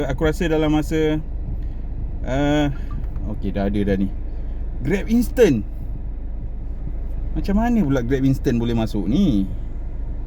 Aku rasa dalam masa okey, dah ada dah ni Grab Instant. Macam mana pula Grab Instant boleh masuk ni?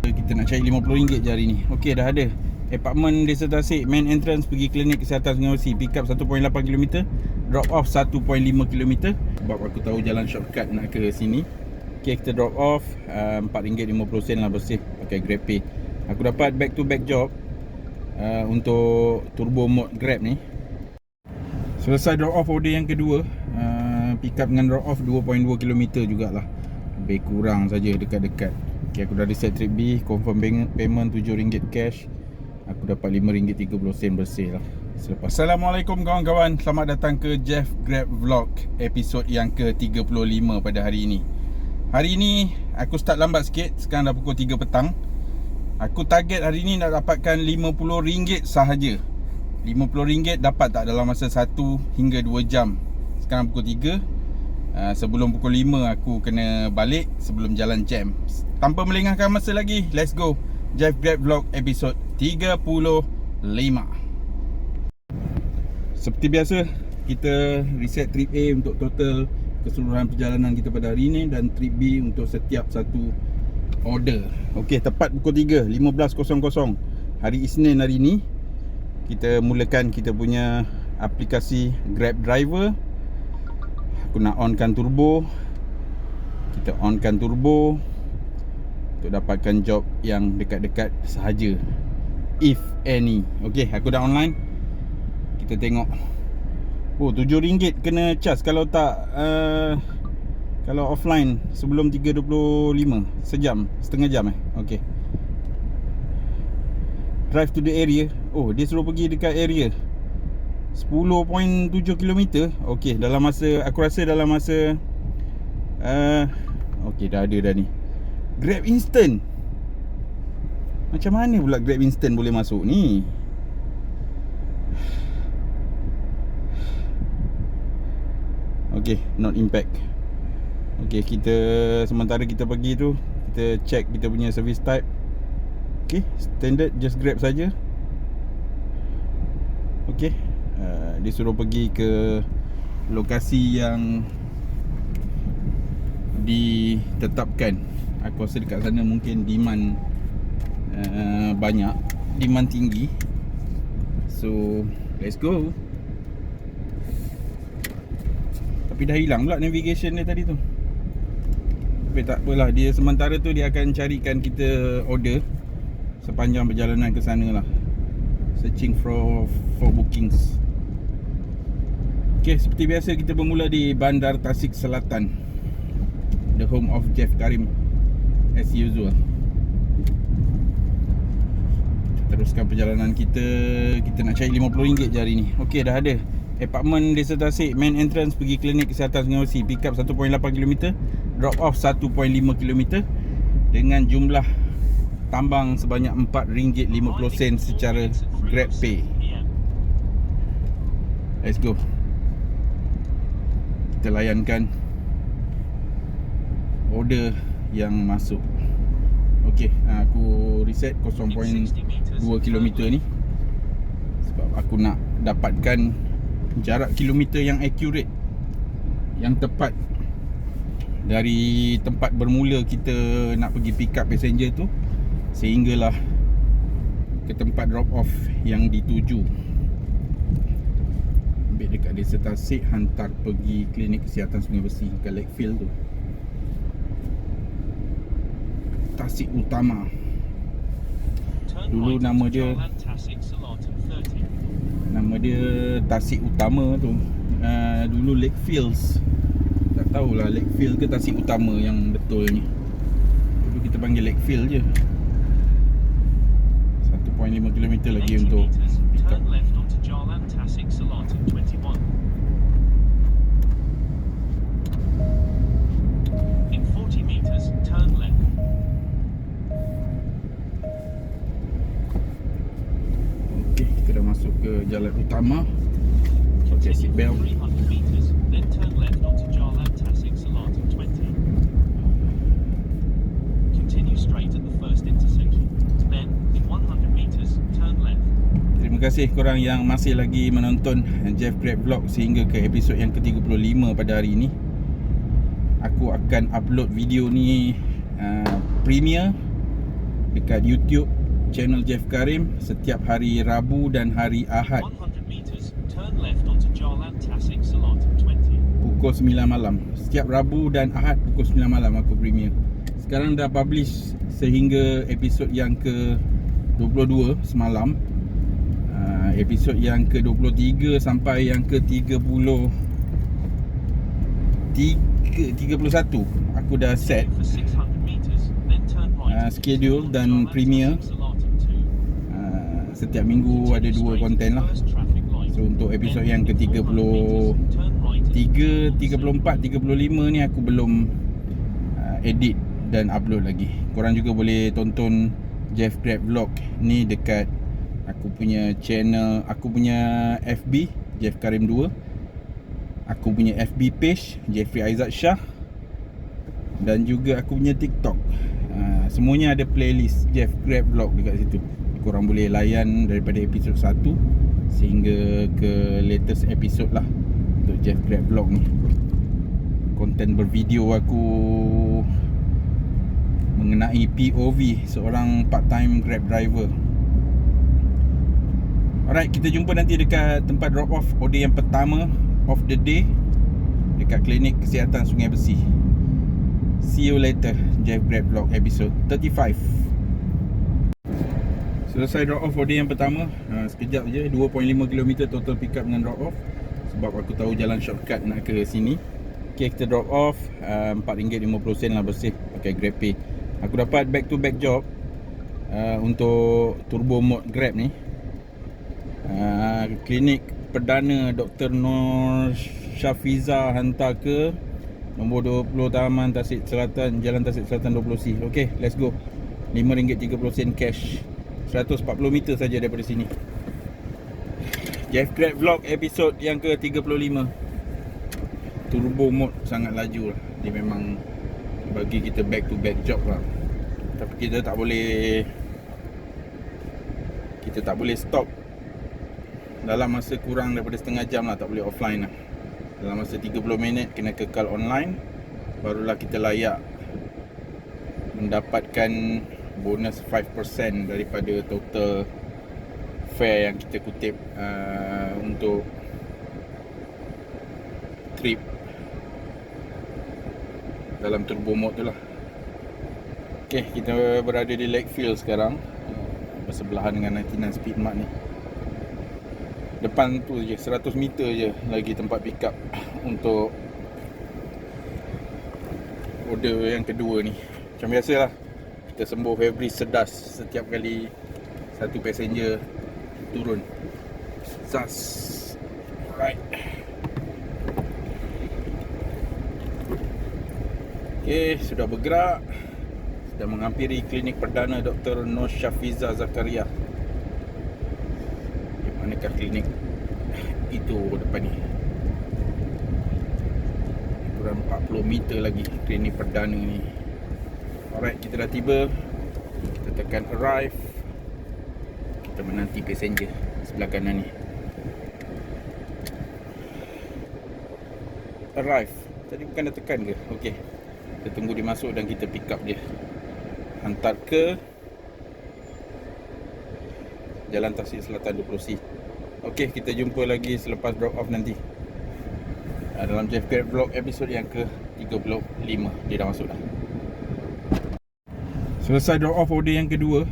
Kita nak cari RM50 je hari ni. Okey, dah ada. Apartment Desa Tasik, main entrance pergi klinik kesihatan Sungai Besi. Pick up 1.8km, drop off 1.5km. Sebab aku tahu jalan shortcut nak ke sini. Okey, kita drop off RM4.50 lah bersih pakai GrabPay. Aku dapat back to back job untuk turbo mode Grab ni. Selesai drop off order yang kedua. Pick up dengan drop off 2.2km jugalah. Lebih kurang saja, dekat-dekat. Okay, aku dah reset trip B. Confirm payment RM7 cash. Aku dapat RM5.30 bersih lah selepas. Assalamualaikum kawan-kawan. Selamat datang ke Jeff Grab Vlog episod yang ke-35 pada hari ini. Hari ini aku start lambat sikit. Sekarang dah pukul 3 petang. Aku target hari ni nak dapatkan RM50 sahaja. RM50 dapat tak dalam masa 1 hingga 2 jam. Sekarang pukul 3. Sebelum pukul 5 aku kena balik sebelum jalan jam. Tanpa melengahkan masa lagi, let's go Jeff Grab Vlog episod 35. Seperti biasa, kita reset trip A untuk total keseluruhan perjalanan kita pada hari ini, dan trip B untuk setiap satu order. Okey, tepat pukul 3, 15.00 hari Isnin hari ini, kita mulakan kita punya aplikasi Grab Driver. Aku nak onkan turbo. Kita onkan turbo untuk dapatkan job yang dekat-dekat sahaja, if any. Okey, aku dah online. Kita tengok. Oh, RM7 kena charge kalau tak kalau offline sebelum 3.25 sejam, setengah jam Okey. Drive to the area. Oh, dia suruh pergi dekat area 10.7km. Okey, dalam masa, aku rasa dalam masa okey, dah ada dah ni Grab Instant. Macam mana pula Grab Instant boleh masuk ni? Okey, not impact. Okey, kita sementara kita pergi tu, kita check kita punya service type. Okey, standard, just Grab saja. Okey, dia suruh pergi ke lokasi yang ditetapkan. Aku rasa dekat sana mungkin demand banyak, demand tinggi. So let's go. Tapi dah hilang pula navigation dia tadi tu. Tapi tak apalah, dia sementara tu dia akan carikan kita order sepanjang perjalanan ke sana lah. Searching for bookings. Okay, seperti biasa kita bermula di Bandar Tasik Selatan, the home of Jeff Karim as usual. Kita teruskan perjalanan kita. Kita nak cari RM50 je hari ni. Okay, dah ada. Apartment Desa Tasik, main entrance pergi klinik kesihatan Sungai Besi. Pick up 1.8km, drop off 1.5km dengan jumlah tambang sebanyak RM4.50 secara GrabPay. Let's go. Kita layankan order yang masuk. Okey, aku reset 0.2km ni sebab aku nak dapatkan jarak kilometer yang accurate, yang tepat dari tempat bermula kita nak pergi pick up passenger tu sehinggalah ke tempat drop off yang dituju. Ambil dekat Desa Tasik, hantar pergi klinik kesihatan Sungai Besi ke Lakefield tu, Tasik Utama. Dulu nama dia Tasik Utama tu. Dulu Lakefields. Tak tahulah Lakefield ke Tasik Utama yang betulnya. Dulu kita panggil Lakefield je. 1.5km lagi untuk pick up. Okey, kita dah masuk ke jalan utama. Pakai seat belt. kasih korang yang masih lagi menonton Jeff Grab Vlog sehingga ke episod yang ke-35 pada hari ini. Aku akan upload video ni premiere dekat YouTube channel Jeff Karim setiap hari Rabu dan hari Ahad 100 meters, turn left onto Jalan Tasik Selatan 20. pukul 9 malam. Setiap Rabu dan Ahad pukul 9 malam aku premiere. Sekarang dah publish sehingga episod yang ke-22 semalam. Episod yang ke-23 sampai yang ke-31 aku dah set For 600 meters, then turn right. schedule dan premiere. Setiap minggu ada 2 konten lah. So untuk episod yang ke-33, 34, 35 ni aku belum edit dan upload lagi. Korang juga boleh tonton Jeff Grab Vlog ni dekat aku punya channel, aku punya FB Jeff Karim 2, aku punya FB page Jeffrey Aizat Shah, dan juga aku punya TikTok. Semuanya ada playlist Jeff Grab Vlog dekat situ. Korang boleh layan daripada episod 1 sehingga ke latest episode lah untuk Jeff Grab Vlog ni. Konten bervideo aku mengenai POV seorang part-time Grab driver. Alright, kita jumpa nanti dekat tempat drop off order yang pertama of the day dekat klinik kesihatan Sungai Besi. See you later. Jeff Grab Vlog episode 35. Selesai drop off order yang pertama. Sekejap je, 2.5 km total pick up dengan drop off. Sebab aku tahu jalan shortcut nak ke sini. Okay, kita drop off RM4.50 lah bersih pakai GrabPay. Aku dapat back to back job untuk turbo mode Grab ni. Klinik perdana Dr. Nur Syafiza hantar ke nombor 20 Taman Tasik Selatan, Jalan Tasik Selatan 20C. Okay, let's go. RM5.30 cash, 140 meter saja daripada sini. Jeff Grab Vlog episod yang ke-35. Turbo mode sangat laju lah. Dia memang bagi kita back to back job lah. Tapi kita tak boleh stop dalam masa kurang daripada setengah jam lah. Tak boleh offline lah. Dalam masa 30 minit kena kekal online, barulah kita layak mendapatkan bonus 5% daripada total fare yang kita kutip untuk trip dalam turbo mode tu lah. Okay, kita berada di Lakefield sekarang, bersebelahan dengan 99 Speedmart ni. Depan tu je, 100 meter je lagi tempat pick up untuk order yang kedua ni. Macam biasalah, kita sembuh Febri sedas setiap kali satu passenger turun. Sas. Alright. Okay, sudah bergerak. Sudah menghampiri klinik perdana Dr. Nur Syafiza Zakaria. Di manakah klinik itu depan ni? Kurang 40 meter lagi klinik perdana ni. Alright, kita dah tiba. Kita tekan arrive. Kita menanti passenger sebelah kanan ni. Arrive. Tadi bukan dah tekan ke? Okey. Kita tunggu dia masuk dan kita pick up dia. Hantar ke Jalan Tasik Selatan 20C. Okey, kita jumpa lagi selepas drop off nanti. Dalam Jeff Grab Vlog episod yang ke-35. Dia dah masuk dah. Selesai drop off order yang kedua.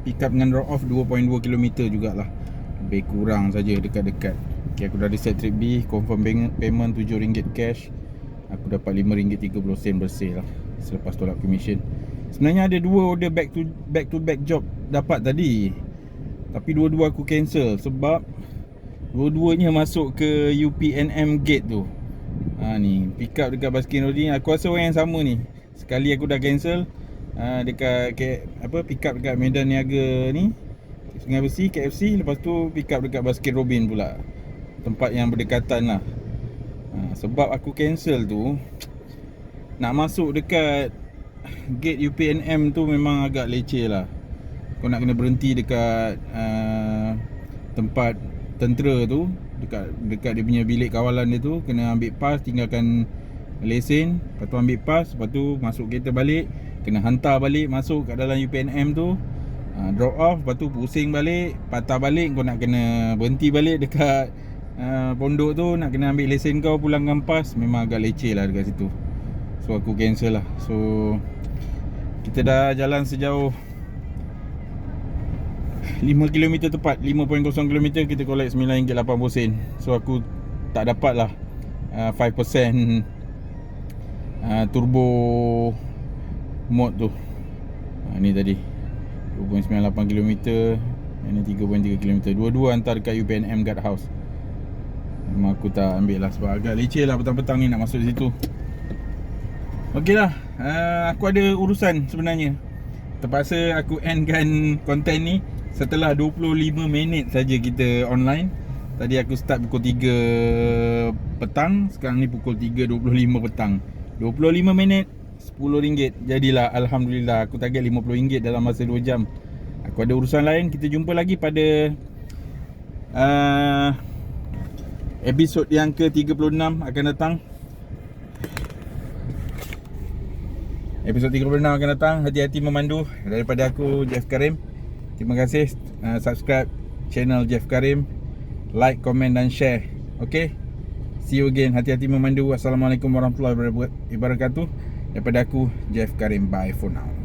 Pick up dengan drop off 2.2 km jugalah. Lebih kurang saja, dekat-dekat. Okay, aku dah reset trip B. Confirm payment RM7 cash. Aku dapat RM5.30 bersih lah selepas tolak commission. Sebenarnya ada 2 order back to back job dapat tadi, tapi dua-dua aku cancel sebab dua-duanya masuk ke UPNM gate tu. Ni pick up dekat Baskin Roddin. Aku rasa orang yang sama ni. Sekali aku dah cancel dekat pick up dekat Medan Niaga ni, Sungai Besi, KFC. Lepas tu pick up dekat Baskin Robbins pula, tempat yang berdekatan lah. Sebab aku cancel tu, nak masuk dekat gate UPNM tu memang agak leceh lah. Kau nak kena berhenti dekat tempat tentera tu, dekat dia punya bilik kawalan dia tu, kena ambil pas, tinggalkan lesen, lepas tu ambil pas, lepas tu masuk kereta balik, kena hantar balik masuk kat dalam UPNM tu, drop off, lepas tu pusing balik, patah balik, kau nak kena berhenti balik dekat pondok tu, nak kena ambil lesen kau, pulangkan pas. Memang agak leceh lah dekat situ. So aku cancel lah. So kita dah jalan sejauh 5km tepat, 5.0km, kita collect RM9.80. So aku tak dapat lah 5% turbo mode tu. Ni tadi 2.98km, ini 3.3km. Dua-dua hantar dekat UPNM Guard House. Memang aku tak ambil lah sebab agak leceh lah petang-petang ni nak masuk situ. Okey lah, aku ada urusan sebenarnya. Terpaksa aku endkan konten ni setelah 25 minit saja kita online. Tadi aku start pukul 3 petang, sekarang ni pukul 3.25 petang. 25 minit, RM10. Jadilah, Alhamdulillah. Aku target RM50 dalam masa 2 jam. Aku ada urusan lain. Kita jumpa lagi pada episod yang ke-36 akan datang. Episod 36 akan datang. Hati-hati memandu. Daripada aku, Jeff Karim. Terima kasih. Subscribe channel Jeff Karim, like, komen dan share. Okay, see you again. Hati-hati memandu. Assalamualaikum warahmatullahi wabarakatuh. Daripada aku, Jeff Karim. Bye for now.